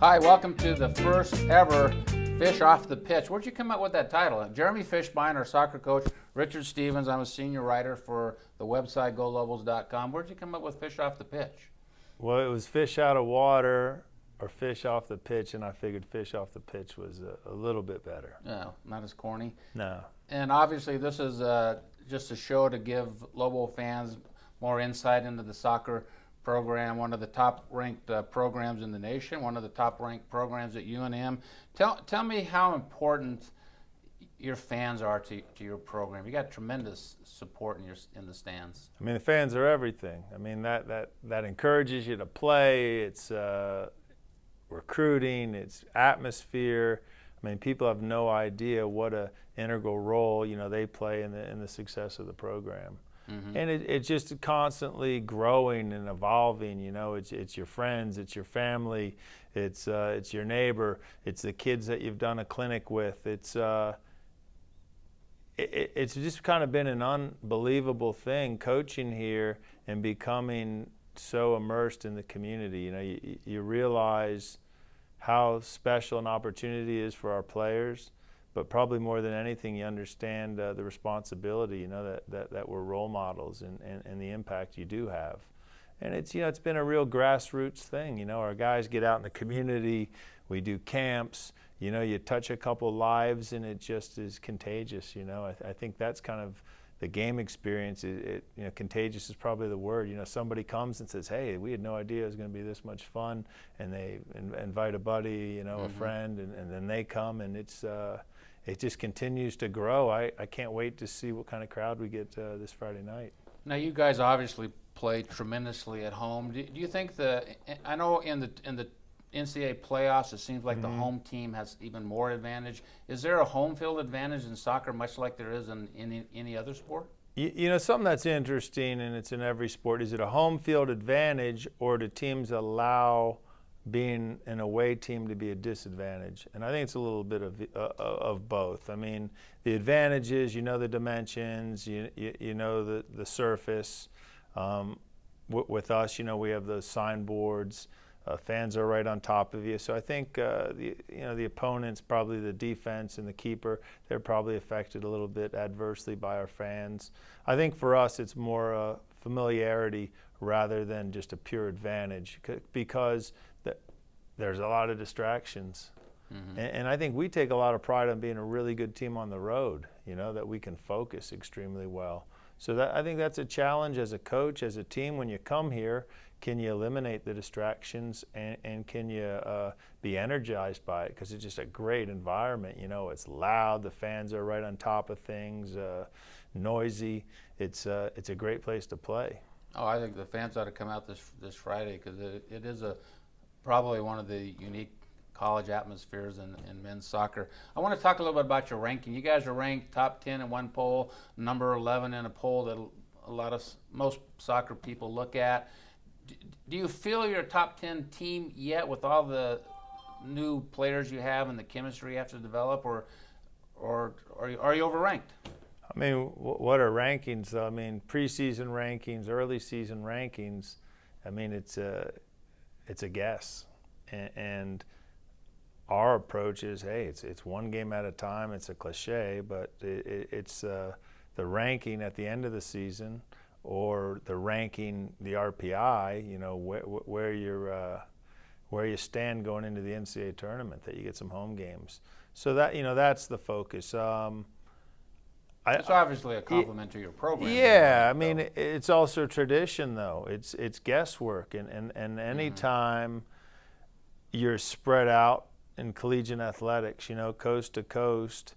Hi, welcome to the first ever Fish Off the Pitch. Where'd you come up with that title? Jeremy Fishbein, our soccer coach, Richard Stevens, I'm a senior writer for the website golobos.com. Where'd you come up with Fish Off the Pitch? Well, it was fish out of water or fish off the pitch, and I figured fish off the pitch was a little bit better. No, not as corny. No. And obviously this is just a show to give Lobo fans more insight into the soccer program, one of the top-ranked programs in the nation, one of the top-ranked programs at UNM. Tell me how important your fans are to your program. You got tremendous support in the stands. I mean, the fans are everything. I mean, that encourages you to play. It's recruiting. It's atmosphere. I mean, people have no idea what a integral role they play in the success of the program. Mm-hmm. And it's just constantly growing and evolving. It's your friends, it's your family, it's your neighbor, it's the kids that you've done a clinic with. It's just kind of been an unbelievable thing coaching here and becoming so immersed in the community. You realize how special an opportunity is for our players. But probably more than anything, you understand the responsibility, that we're role models and the impact you do have. And it's been a real grassroots thing. Our guys get out in the community, we do camps, you touch a couple lives and it just is contagious. I think that's kind of the game experience. Contagious is probably the word. Somebody comes and says, hey, we had no idea it was going to be this much fun, and they invite a buddy, a friend, and then they come, and it just continues to grow. I can't wait to see what kind of crowd we get this Friday night. Now, you guys obviously play tremendously at home. Do you think I know in the NCAA playoffs, it seems like the home team has even more advantage. Is there a home field advantage in soccer, much like there is in any other sport? Something that's interesting, and it's in every sport, is it a home field advantage, or do teams allow being an away team to be a disadvantage? And I think it's a little bit of both. I mean, the advantage is the dimensions, the surface. With us, we have those signboards. Fans are right on top of you. So I think the opponents, probably the defense and the keeper, they're probably affected a little bit adversely by our fans. I think for us it's more familiarity rather than just a pure advantage, because there's a lot of distractions. Mm-hmm. And I think we take a lot of pride on being a really good team on the road, that we can focus extremely well. So I think that's a challenge as a coach, as a team. When you come here, can you eliminate the distractions, and can you be energized by it? Because it's just a great environment. It's loud, the fans are right on top of things, noisy. It's a great place to play. Oh, I think the fans ought to come out this Friday, because it is probably one of the unique college atmospheres in men's soccer. I want to talk a little bit about your ranking. You guys are ranked top 10 in one poll, number 11 in a poll that most soccer people look at. Do you feel you're a top 10 team yet with all the new players you have and the chemistry you have to develop, or are you overranked? I mean, what are rankings, though? I mean, preseason rankings, early season rankings, I mean, it's a guess. And our approach is, hey, it's one game at a time. It's a cliche, but it's the ranking at the end of the season, or the ranking, the RPI, where you stand going into the NCAA tournament, that you get some home games. So that's the focus. It's obviously a compliment to your program. Yeah, I mean, it's also tradition, though. It's guesswork, and any time you're spread out in collegiate athletics, coast to coast,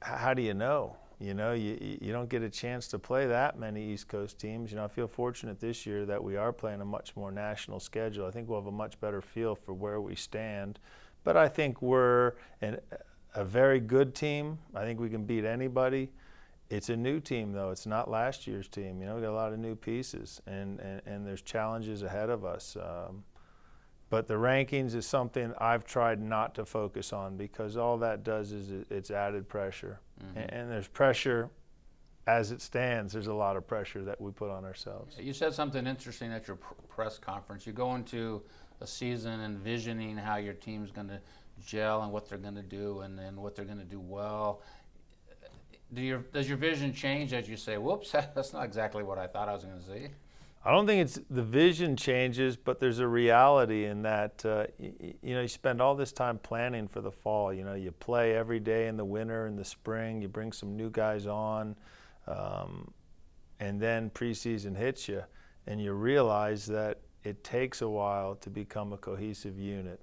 how do you know? You don't get a chance to play that many East Coast teams. I feel fortunate this year that we are playing a much more national schedule. I think we'll have a much better feel for where we stand. But I think we're a very good team. I think we can beat anybody. It's a new team, though. It's not last year's team. We got a lot of new pieces, and there's challenges ahead of us. But the rankings is something I've tried not to focus on, because all that does is it's added pressure. Mm-hmm. And there's pressure as it stands. There's a lot of pressure that we put on ourselves. You said something interesting at your press conference. You go into a season envisioning how your team's going to gel and what they're going to do and what they're going to do well. Does your vision change as you say, whoops, that's not exactly what I thought I was going to see? I don't think it's the vision changes, but there's a reality in that, you spend all this time planning for the fall. You play every day in the winter, in the spring, you bring some new guys on, and then preseason hits you, and you realize that it takes a while to become a cohesive unit.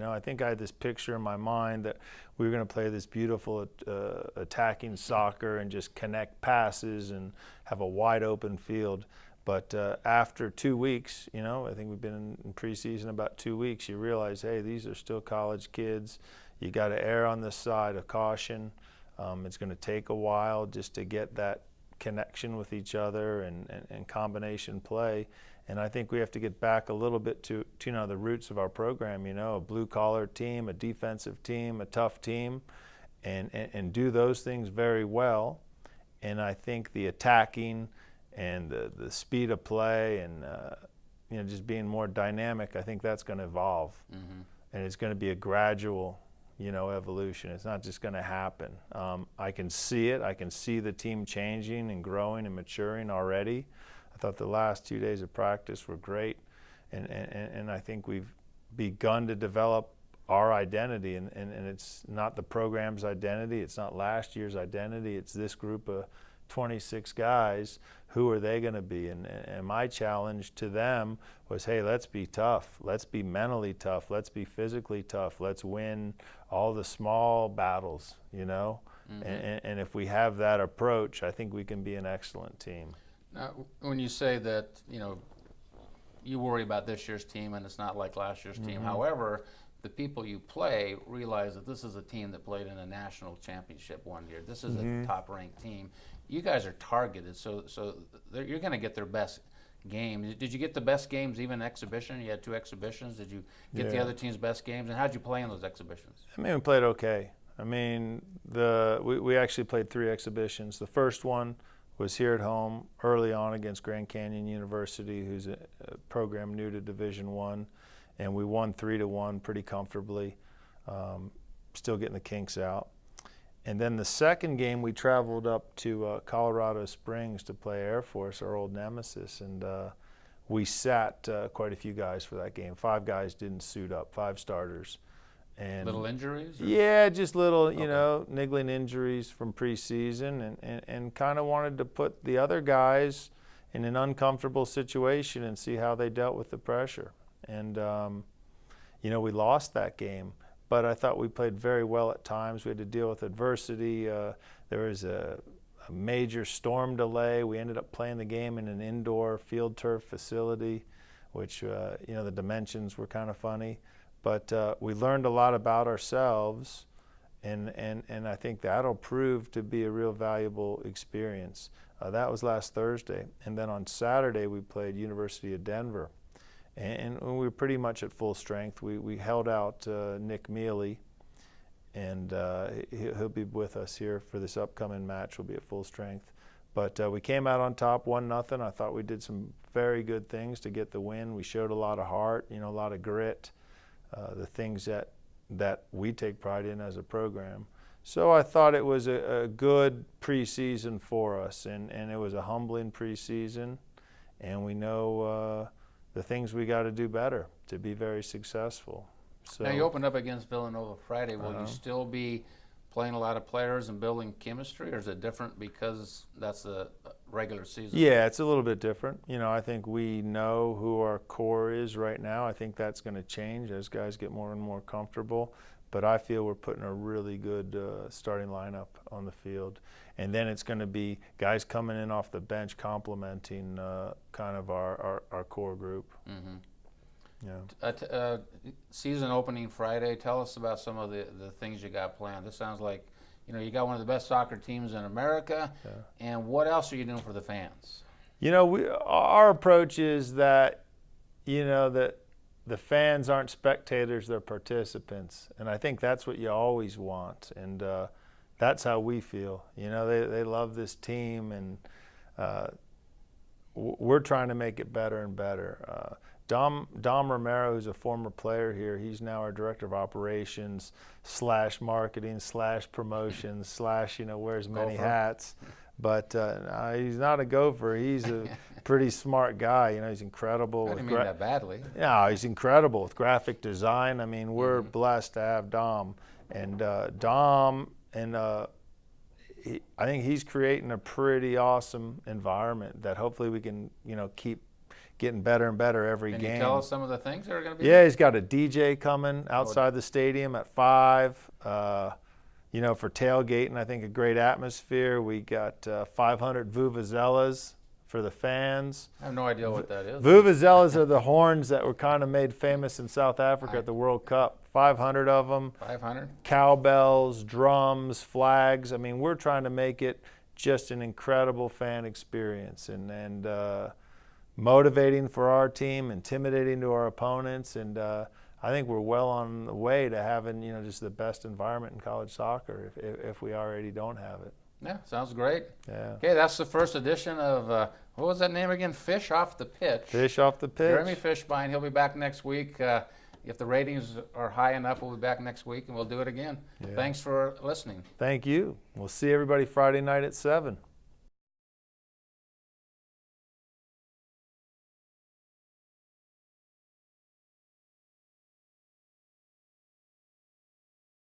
I think I had this picture in my mind that we were going to play this beautiful attacking soccer and just connect passes and have a wide open field. But after 2 weeks, I think we've been in preseason about 2 weeks, you realize, hey, these are still college kids. You got to err on the side of caution. It's going to take a while just to get that connection with each other and combination play. And I think we have to get back a little bit to the roots of our program, a blue-collar team, a defensive team, a tough team, and do those things very well. And I think the attacking and the speed of play and just being more dynamic, I think that's going to evolve. Mm-hmm. And it's going to be a gradual evolution. It's not just going to happen. I can see it. I can see the team changing and growing and maturing already. I thought the last 2 days of practice were great, and I think we've begun to develop our identity, and it's not the program's identity. It's not last year's identity. It's this group of 26 guys. Who are they going to be? And my challenge to them was, hey, let's be tough. Let's be mentally tough. Let's be physically tough. Let's win all the small battles, Mm-hmm. And if we have that approach, I think we can be an excellent team. Now, when you say that, you worry about this year's team and it's not like last year's team. Mm-hmm. However, the people you play realize that this is a team that played in a national championship one year. This is Mm-hmm. a top-ranked team. You guys are targeted, so you're going to get their best games. Did you get the best games, even exhibition? You had 2 exhibitions. Did you get the other team's best games? And how did you play in those exhibitions? We played okay. We actually played 3 exhibitions. The first one was here at home early on against Grand Canyon University, who's a program new to Division I, and we won 3-1 pretty comfortably, still getting the kinks out. And then the second game, we traveled up to Colorado Springs to play Air Force, our old nemesis, and we sat quite a few guys for that game. 5 guys didn't suit up, 5 starters. And little injuries? Or? Yeah, just little, niggling injuries from preseason, and kind of wanted to put the other guys in an uncomfortable situation and see how they dealt with the pressure. And, we lost that game, but I thought we played very well at times. We had to deal with adversity. There was a major storm delay. We ended up playing the game in an indoor field turf facility, which, the dimensions were kind of funny. But we learned a lot about ourselves, and I think that'll prove to be a real valuable experience. That was last Thursday. And then on Saturday, we played University of Denver. And we were pretty much at full strength. We held out Nick Mealy, and he'll be with us here for this upcoming match. We'll be at full strength. But we came out on top 1-0. I thought we did some very good things to get the win. We showed a lot of heart, a lot of grit. The things that we take pride in as a program. So I thought it was a good preseason for us, and it was a humbling preseason, and we know the things we got to do better to be very successful. So, now you opened up against Villanova Friday. Will you still be playing a lot of players and building chemistry, or is it different because that's the regular season? Yeah, it's a little bit different. I think we know who our core is right now. I think that's going to change as guys get more and more comfortable. But I feel we're putting a really good starting lineup on the field. And then it's going to be guys coming in off the bench complementing kind of our core group. Mm-hmm. Yeah. Season opening Friday. Tell us about some of the things you got planned. This sounds like, you got one of the best soccer teams in America. Yeah. And what else are you doing for the fans? Our approach is that, that the fans aren't spectators, they're participants. And I think that's what you always want. And that's how we feel. They love this team, and we're trying to make it better and better. Dom Romero, who's a former player here, he's now our director of operations / marketing / promotions / wears many Gopher. hats. But he's not a gopher. He's a pretty smart guy. He's incredible. I didn't mean that badly. Yeah, he's incredible with graphic design. I mean, we're blessed to have Dom. And Dom, and I think he's creating a pretty awesome environment that hopefully we can, keep getting better and better every game. Can you tell us some of the things that are going to be? Yeah, he's got a DJ coming outside the stadium at 5. For tailgating, I think a great atmosphere. We got 500 vuvuzelas for the fans. I have no idea what that is. Vuvuzelas are the horns that were kind of made famous in South Africa at the World Cup. 500 of them. 500? Cowbells, drums, flags. I mean, we're trying to make it just an incredible fan experience and motivating for our team, intimidating to our opponents, and I think we're well on the way to having, just the best environment in college soccer if we already don't have it. Yeah, sounds great. Yeah. Okay, that's the first edition of, what was that name again? Fish Off the Pitch. Fish Off the Pitch. Jeremy Fishbein, he'll be back next week. If the ratings are high enough, we'll be back next week and we'll do it again. Yeah. Thanks for listening. Thank you. We'll see everybody Friday night at 7.